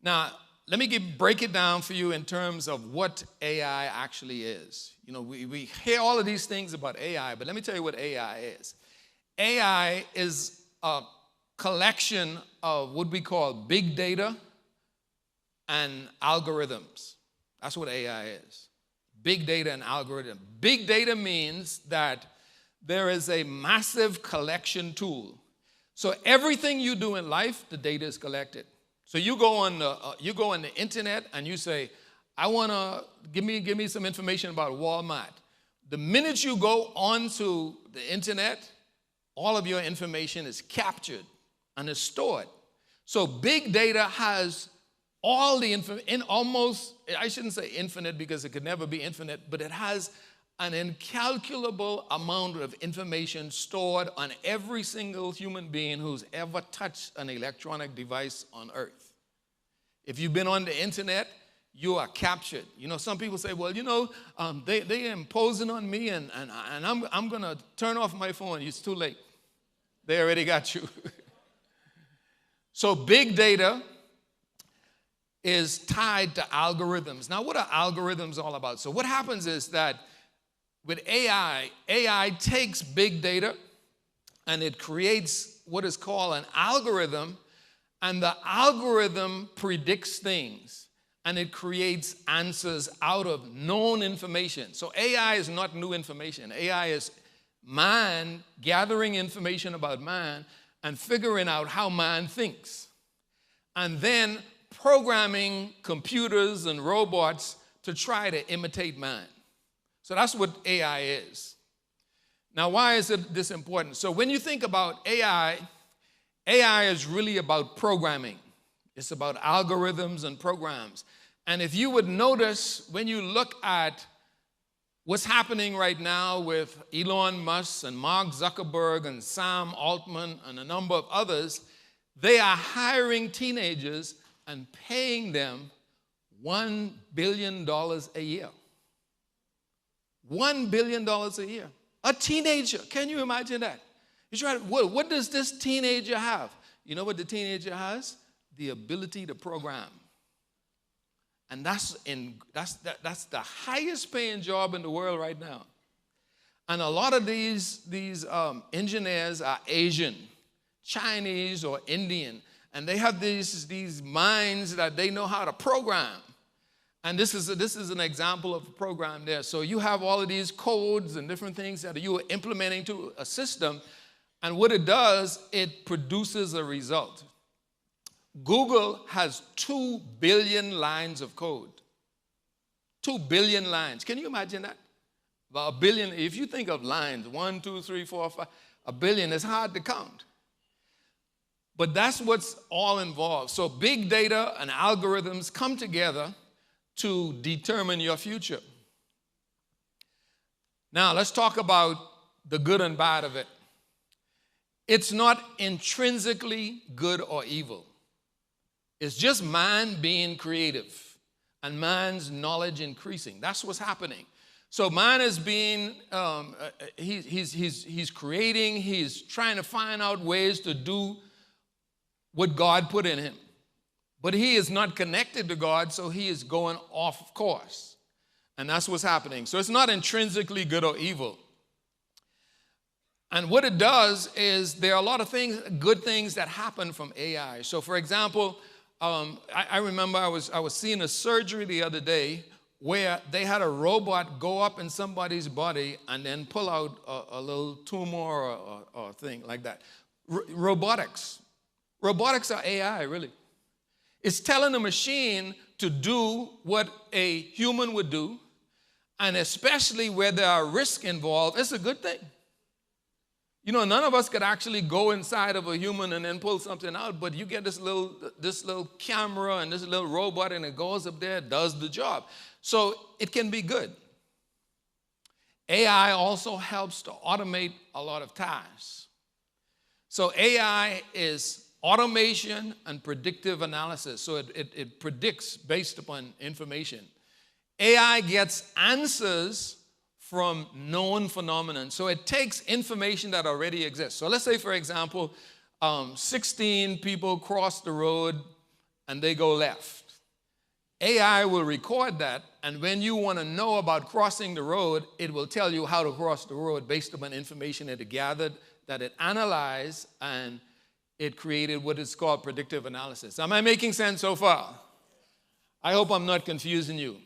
Now, let me break it down for you in terms of what AI actually is. You know, we hear all of these things about AI, but let me tell you what AI is. AI is a collection of what we call big data and algorithms. That's what AI is. Big data and algorithm. Big data means that there is a massive collection tool. So everything you do in life, the data is collected. So you go on the internet and you say, I want to give me some information about Walmart. The minute you go onto the internet, all of your information is captured and is stored. So big data has all the information, almost, I shouldn't say infinite because it could never be infinite, but it has an incalculable amount of information stored on every single human being who's ever touched an electronic device on earth. If you've been on the internet, you are captured. You know, some people say, well, you know, they're imposing on me and I'm going to turn off my phone. It's too late. They already got you. So big data is tied to algorithms. Now, what are algorithms all about? So what happens is that with AI takes big data and it creates what is called an algorithm, and the algorithm predicts things and it creates answers out of known information. So AI is not new information. AI is man gathering information about man and figuring out how man thinks, and then programming computers and robots to try to imitate man. So that's what AI is. Now, why is this important? So when you think about AI, AI is really about programming. It's about algorithms and programs. And if you would notice, when you look at what's happening right now with Elon Musk and Mark Zuckerberg and Sam Altman and a number of others, they are hiring teenagers and paying them $1 billion a year. $1 billion a year. A teenager, can you imagine that? You try, what does this teenager have? You know what the teenager has? The ability to program. And that's the highest paying job in the world right now. And a lot of these engineers are Asian, Chinese, or Indian. And they have these minds that they know how to program. And this is an example of a program there. So you have all of these codes and different things that you are implementing to a system. And what it does, it produces a result. Google has 2 billion lines of code. 2 billion lines. Can you imagine that? About a billion. If you think of lines, 1, 2, 3, 4, 5, a billion, it's hard to count. But that's what's all involved. So big data and algorithms come together to determine your future. Now, let's talk about the good and bad of it. It's not intrinsically good or evil. It's just man being creative and man's knowledge increasing. That's what's happening. So man is being, he's creating, he's trying to find out ways to do what God put in him. But he is not connected to God, so he is going off course. And that's what's happening. So it's not intrinsically good or evil. And what it does is there are a lot of things, good things that happen from AI. So for example, I remember I was seeing a surgery the other day where they had a robot go up in somebody's body and then pull out a little tumor or thing like that. Robotics. Robotics are AI, really. It's telling a machine to do what a human would do, and especially where there are risks involved, it's a good thing. You know, none of us could actually go inside of a human and then pull something out, but you get this little camera and this little robot, and it goes up there, does the job. So it can be good. AI also helps to automate a lot of tasks. So AI is automation and predictive analysis. So it predicts based upon information. AI gets answers from known phenomena. So it takes information that already exists. So let's say, for example, 16 people crossed the road and they go left. AI will record that, and when you want to know about crossing the road, it will tell you how to cross the road based upon information that it gathered, that it analyzed, and it created what is called predictive analysis. Am I making sense so far? I hope I'm not confusing you.